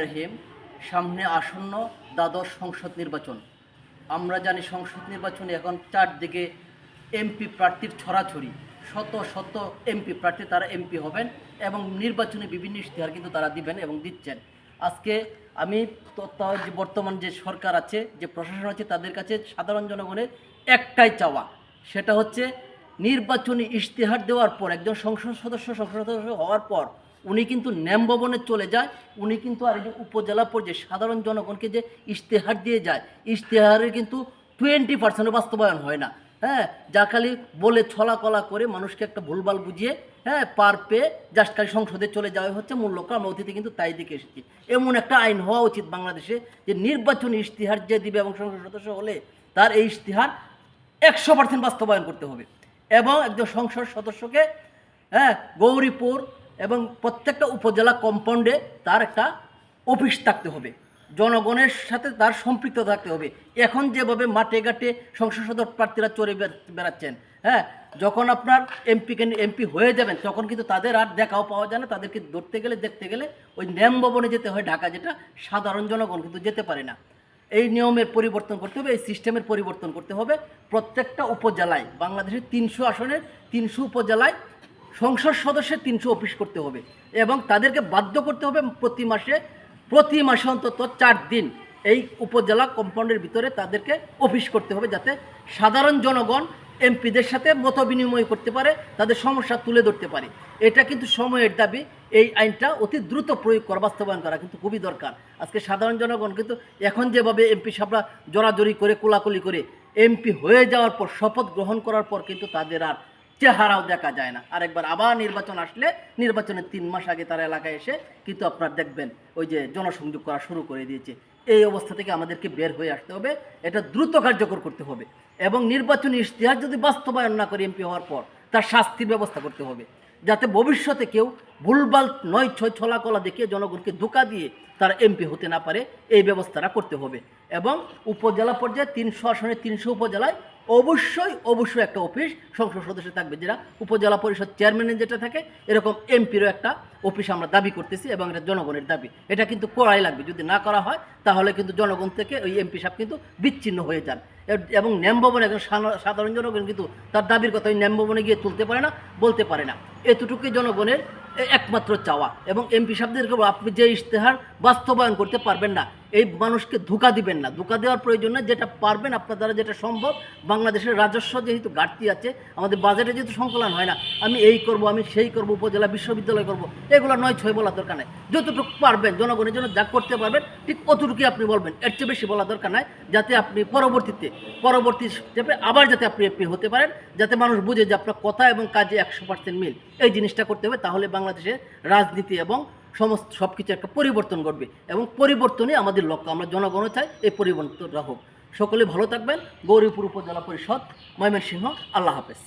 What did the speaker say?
রহিম। সামনে আসন্ন দ্বাদশ সংসদ নির্বাচন। আমরা জানি সংসদ নির্বাচনে এখন চারদিকে এমপি প্রার্থীর ছড়াছড়ি। শত শত এমপি প্রার্থী তারা এমপি হবেন এবং নির্বাচনে বিভিন্ন ইশতেহার কিন্তু তারা দিবেন এবং দিচ্ছেন। আজকে আমি যে বর্তমান যে সরকার আছে, যে প্রশাসন আছে, তাদের কাছে সাধারণ জনগণের একটাই চাওয়া, সেটা হচ্ছে নির্বাচনী ইশতেহার দেওয়ার পর একজন সংসদ সদস্য হওয়ার পর উনি কিন্তু ন্যাম ভবনে চলে যায়। উনি কিন্তু আর এই যে উপজেলা পর্যায়ে সাধারণ জনগণকে যে ইশতেহার দিয়ে যায়, ইশতেহারের কিন্তু 20% বাস্তবায়ন হয় না। হ্যাঁ, যা খালি বলে ছলাকলা করে মানুষকে একটা ভুলভাল বুঝিয়ে পার পেয়ে জাস্ট খালি সংসদে চলে যাওয়া হচ্ছে। মূল লক্ষ্য আমরা অতীতে কিন্তু তাই দিকে এসেছি। এমন একটা আইন হওয়া উচিত বাংলাদেশে যে নির্বাচনী ইশতেহার যে দিবে এবং সংসদ সদস্য হলে তার এই ইশতেহার 100% বাস্তবায়ন করতে হবে। এবং একজন সংসদ সদস্যকে গৌরীপুর এবং প্রত্যেকটা উপজেলা কম্পাউন্ডে তার একটা অফিস থাকতে হবে, জনগণের সাথে তার সম্পৃক্ত থাকতে হবে। এখন যেভাবে মাঠে ঘাটে সংসদ সদস্য প্রার্থীরা চড়ে বেড়াচ্ছেন, যখন আপনার এমপি হয়ে যাবেন তখন কিন্তু তাদের আর দেখাও পাওয়া যায় না। তাদেরকে ধরতে গেলে দেখতে গেলে ওই ন্যাম ভবনে যেতে হয় ঢাকা, যেটা সাধারণ জনগণ কিন্তু যেতে পারে না। এই নিয়মের পরিবর্তন করতে হবে, এই সিস্টেমের পরিবর্তন করতে হবে। প্রত্যেকটা উপজেলায়, বাংলাদেশের 300 আসনের 300 উপজেলায় সংসদ সদস্যের 300 অফিস করতে হবে এবং তাদেরকে বাধ্য করতে হবে প্রতি মাসে অন্তত 4 দিন এই উপজেলা কম্পাউন্ডের ভিতরে তাদেরকে অফিস করতে হবে, যাতে সাধারণ জনগণ এমপিদের সাথে মত বিনিময় করতে পারে, তাদের সমস্যা তুলে ধরতে পারে। এটা কিন্তু সময়ের দাবি। এই আইনটা অতি দ্রুত প্রয়োগ করা, বাস্তবায়ন করা কিন্তু খুবই দরকার। আজকে সাধারণ জনগণ কিন্তু এখন যেভাবে এমপি সাহেবরা জোরাজোরি করে কোলাকুলি করে এমপি হয়ে যাওয়ার পর, শপথ গ্রহণ করার পর কিন্তু তাদের আর চেহারাও দেখা যায় না। আরেকবার আবার নির্বাচন আসলে নির্বাচনের 3 মাস আগে তারা এলাকায় এসে কিন্তু আপনার দেখবেন ওই যে জনসংযোগ করা শুরু করে দিয়েছে। এই অবস্থা থেকে আমাদেরকে বের হয়ে আসতে হবে, এটা দ্রুত কার্যকর করতে হবে এবং নির্বাচনী ইশতেহার যদি বাস্তবায়ন না করে এমপি হওয়ার পর তার শাস্তির ব্যবস্থা করতে হবে, যাতে ভবিষ্যতে কেউ ভুলভাল ছলাকলা দেখিয়ে জনগণকে ধোঁকা দিয়ে তারা এমপি হতে না পারে। এই ব্যবস্থাটা করতে হবে। এবং উপজেলা পর্যায়ে 300 আসনে 300 উপজেলায় অবশ্যই একটা অফিস সংসদ সদস্য থাকবে, যেটা উপজেলা পরিষদ চেয়ারম্যানের যেটা থাকে, এরকম এমপিরও একটা অফিস আমরা দাবি করতেছি এবং এটা জনগণের দাবি। এটা কিন্তু করাই লাগবে। যদি না করা হয় তাহলে কিন্তু জনগণ থেকে ওই এমপি সাহেব কিন্তু বিচ্ছিন্ন হয়ে যান এবং ন্যাম ভবনে একজন সাধারণ জনগণ কিন্তু তার দাবির কথা ওই ন্যাম ভবনে গিয়ে তুলতে পারে না, বলতে পারে না। এতটুকুই জনগণের একমাত্র চাওয়া। এবং এমপি সাহেবদেরকে আপনি যে ইশতেহার বাস্তবায়ন করতে পারবেন না, এই মানুষকে ধোঁকা দিবেন না। ধোঁকা দেওয়ার প্রয়োজন না। যেটা পারবেন আপনার দ্বারা, যেটা সম্ভব, বাংলাদেশের রাজস্ব যেহেতু ঘাটতি আছে, আমাদের বাজেটে যেহেতু সংকলন হয় না, আমি এই করব, আমি সেই করব, উপজেলা বিশ্ববিদ্যালয় করব, এগুলো 9-6 বলার দরকার নাই। যতটুকু পারবেন জনগণের জন্য যা করতে পারবেন ঠিক অতটুকুই আপনি বলবেন, এর চেয়ে বেশি বলা দরকার নাই, যাতে আপনি পরবর্তী স্টেপে আবার যাতে আপনি এমপি হতে পারেন, যাতে মানুষ বুঝে যে আপনার কথা এবং কাজে 100% মিল। এই জিনিসটা করতে হবে, তাহলে বাংলাদেশের রাজনীতি এবং সব কিছু একটা পরিবর্তন ঘটবে এবং পরিবর্তনই আমাদের লক্ষ্য। আমরা জনগণও চাই এই পরিবর্তনটা হোক। সকলে ভালো থাকবেন। গৌরীপুর উপজেলা পরিষদ, ময়মনসিংহ। আল্লাহ হাফেজ।